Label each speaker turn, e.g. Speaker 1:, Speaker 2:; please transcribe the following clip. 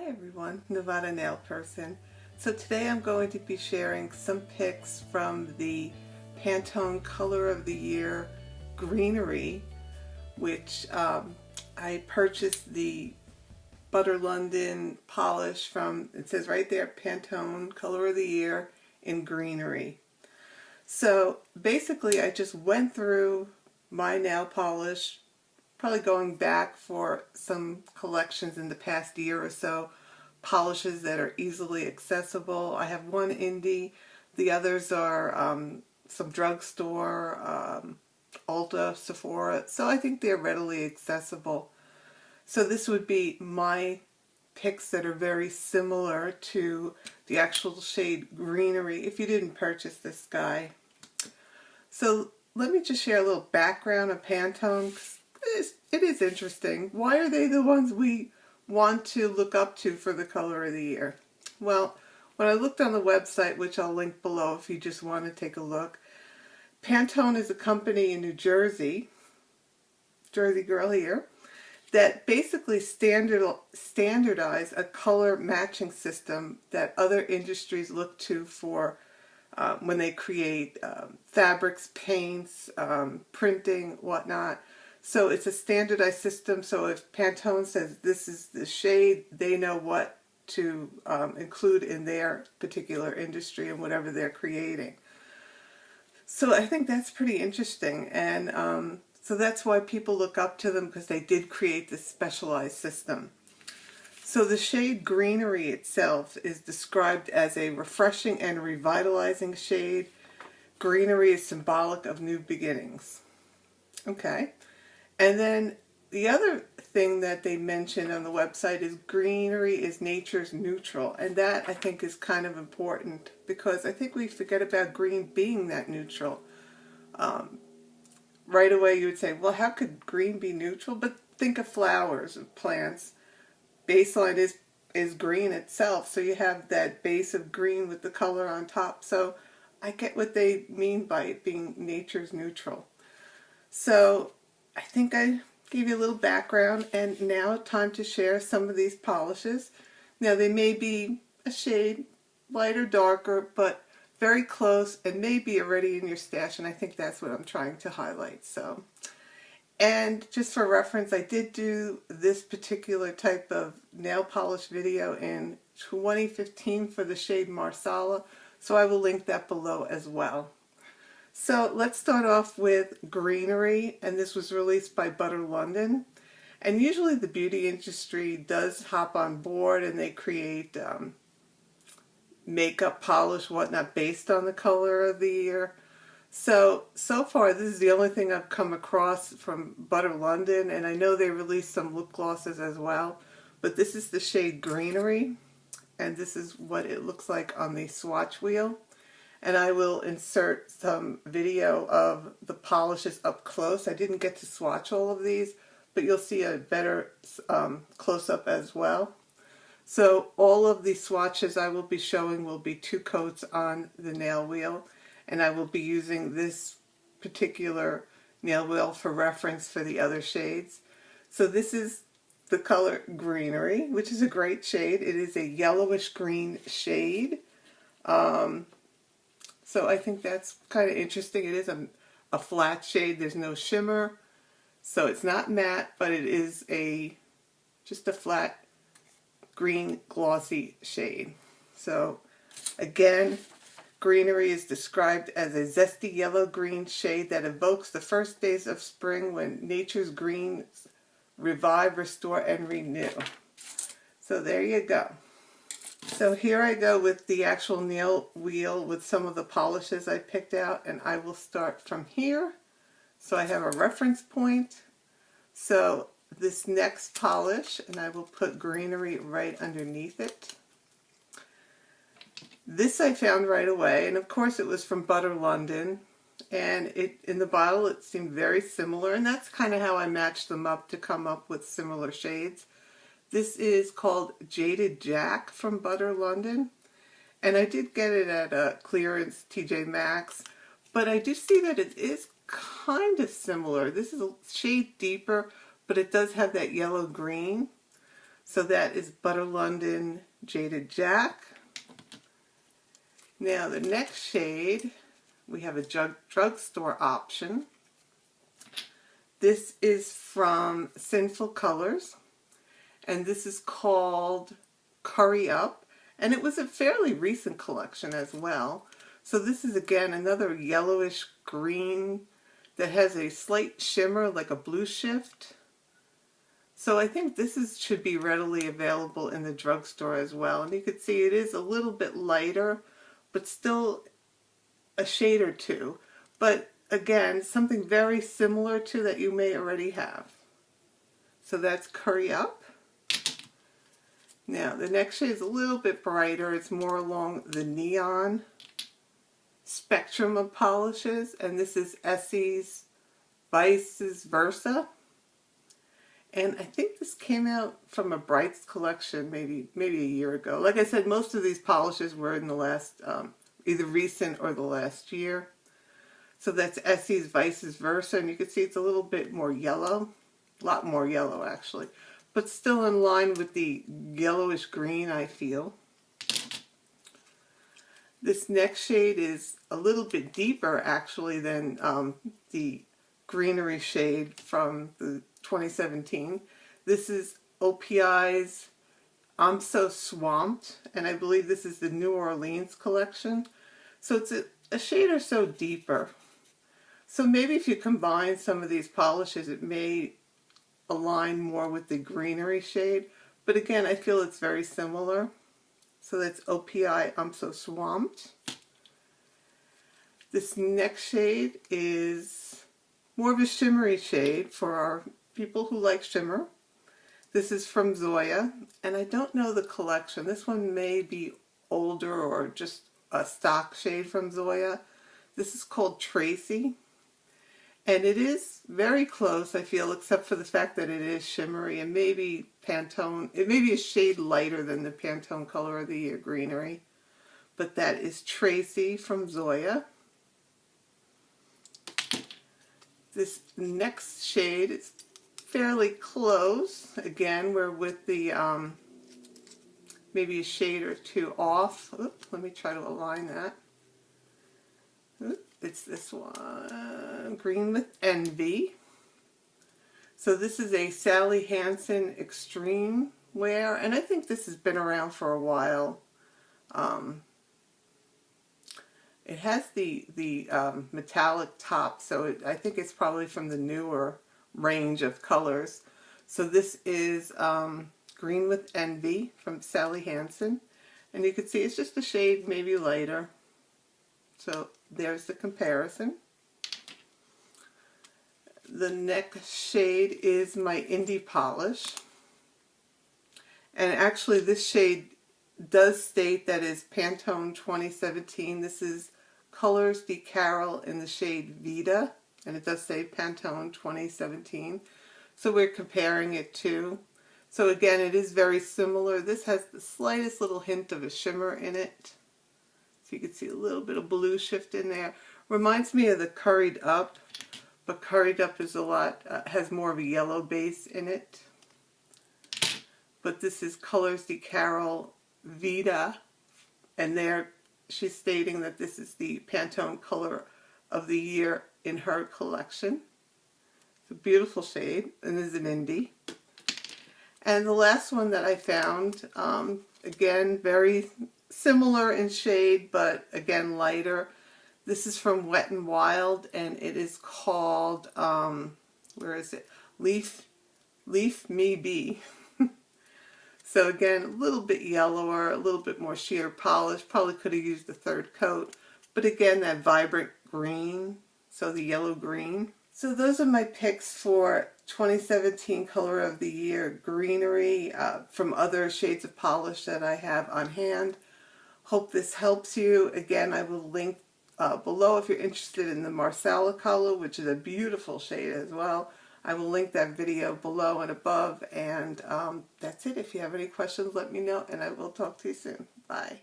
Speaker 1: Hi everyone, Nevada Nail Person. So today I'm going to be sharing some pics from the Pantone Color of the Year Greenery, which I purchased the Butter London polish from, it says right there, Pantone Color of the Year in Greenery. So basically I just went through my nail polish, probably going back for some collections in the past year or so, polishes that are easily accessible. I have one indie, the others are some drugstore, Ulta, Sephora, so I think they're readily accessible. So this would be my picks that are very similar to the actual shade Greenery if you didn't purchase this guy. So let me just share a little background of Pantone. It is interesting. Why are they the ones we want to look up to for the Color of the Year? Well, when I looked on the website, which I'll link below if you just want to take a look, Pantone is a company in New Jersey, Jersey girl here, that basically standardize a color matching system that other industries look to for when they create fabrics, paints, printing, whatnot. So it's a standardized system, so if Pantone says this is the shade, they know what to include in their particular industry and whatever they're creating. So I think that's pretty interesting, and so that's why people look up to them, because they did create this specialized system. So the shade Greenery itself is described as a refreshing and revitalizing shade. Greenery is symbolic of new beginnings. Okay. And then the other thing that they mention on the website is Greenery is nature's neutral. And that I think is kind of important, because I think we forget about green being that neutral. Right away you would say, well, how could green be neutral? But think of flowers, of plants. Baseline is green itself, so you have that base of green with the color on top. So I get what they mean by it being nature's neutral. So I think I gave you a little background, and now time to share some of these polishes. Now they may be a shade lighter, darker, but very close and may be already in your stash, and I think that's what I'm trying to highlight. So, and just for reference, I did do this particular type of nail polish video in 2015 for the shade Marsala, so I will link that below as well. So let's start off with Greenery, and this was released by Butter London. And usually the beauty industry does hop on board and they create makeup, polish, whatnot based on the Color of the Year. So far this is the only thing I've come across from Butter London, and I know they released some lip glosses as well. But this is the shade Greenery, and this is what it looks like on the swatch wheel. And I will insert some video of the polishes up close. I didn't get to swatch all of these, but you'll see a better close-up as well. So all of the swatches I will be showing will be 2 coats on the nail wheel, and I will be using this particular nail wheel for reference for the other shades. So this is the color Greenery, which is a great shade. It is a yellowish green shade. So I think that's kind of interesting. It is a flat shade. There's no shimmer. So it's not matte, but it is just a flat green glossy shade. So again, Greenery is described as a zesty yellow-green shade that evokes the first days of spring when nature's greens revive, restore, and renew. So there you go. So here I go with the actual nail wheel with some of the polishes I picked out, and I will start from here. So I have a reference point. So this next polish, and I will put Greenery right underneath it. This I found right away, and of course it was from Butter London, and in the bottle it seemed very similar, and that's kind of how I matched them up to come up with similar shades. This is called Jaded Jack from Butter London, and I did get it at a clearance TJ Maxx, but I do see that it is kind of similar. This is a shade deeper, but it does have that yellow green. So that is Butter London Jaded Jack. Now the next shade, we have a drugstore option. This is from Sinful Colors, and this is called Curry Up, and it was a fairly recent collection as well. So this is again another yellowish green that has a slight shimmer like a blue shift. So I think this should be readily available in the drugstore as well. And you can see it is a little bit lighter, but still a shade or two. But again, something very similar to that you may already have. So that's Curry Up. Now the next shade is a little bit brighter. It's more along the neon spectrum of polishes, and this is Essie's Vice Versa. And I think this came out from a Brights collection maybe a year ago. Like I said, most of these polishes were in the last, either recent or the last year. So that's Essie's Vice Versa, and you can see it's a little bit more yellow, a lot more yellow actually, but still in line with the yellowish green I feel. This next shade is a little bit deeper actually than the Greenery shade from the 2017. This is OPI's I'm So Swamped, and I believe this is the New Orleans collection. So it's a shade or so deeper. So maybe if you combine some of these polishes, it may align more with the Greenery shade. But again, I feel it's very similar. So that's OPI I'm So Swamped. This next shade is more of a shimmery shade for our people who like shimmer. This is from Zoya, and I don't know the collection. This one may be older or just a stock shade from Zoya. This is called Tracie, and it is very close, I feel, except for the fact that it is shimmery, and maybe Pantone, it may be a shade lighter than the Pantone Color of the Year Greenery, but that is Tracie from Zoya. This next shade is fairly close. Again, we're with the maybe a shade or two off. Oops, let me try to align that. Oops, it's this one, Green with Envy. So this is a Sally Hansen Extreme Wear, and I think this has been around for a while. It has the metallic top, so I think it's probably from the newer range of colors. So this is Green with Envy from Sally Hansen, and you can see it's just a shade maybe lighter. So there's the comparison. The next shade is my Indie Polish, and actually this shade does state that is Pantone 2017. This is Colors de Carol in the shade Vida, and it does say Pantone 2017. So we're comparing it to. So again, it is very similar. This has the slightest little hint of a shimmer in it. So you can see a little bit of blue shift in there. Reminds me of the Curried Up, but Curried Up is a lot, has more of a yellow base in it. But this is Colors de Carol Vida, and there she's stating that this is the Pantone Color of the Year in her collection. It's a beautiful shade, and is an indie. And the last one that I found, again, very similar in shade, but again, lighter. This is from Wet n Wild, and it is called, where is it? Leaf Me Be. So again, a little bit yellower, a little bit more sheer polish. Probably could have used the third coat. But again, that vibrant green, so the yellow green. So those are my picks for 2017 Color of the Year Greenery from other shades of polish that I have on hand. Hope this helps you. Again, I will link below if you're interested in the Marsala color, which is a beautiful shade as well. I will link that video below and above, and that's it. If you have any questions, let me know, and I will talk to you soon. Bye.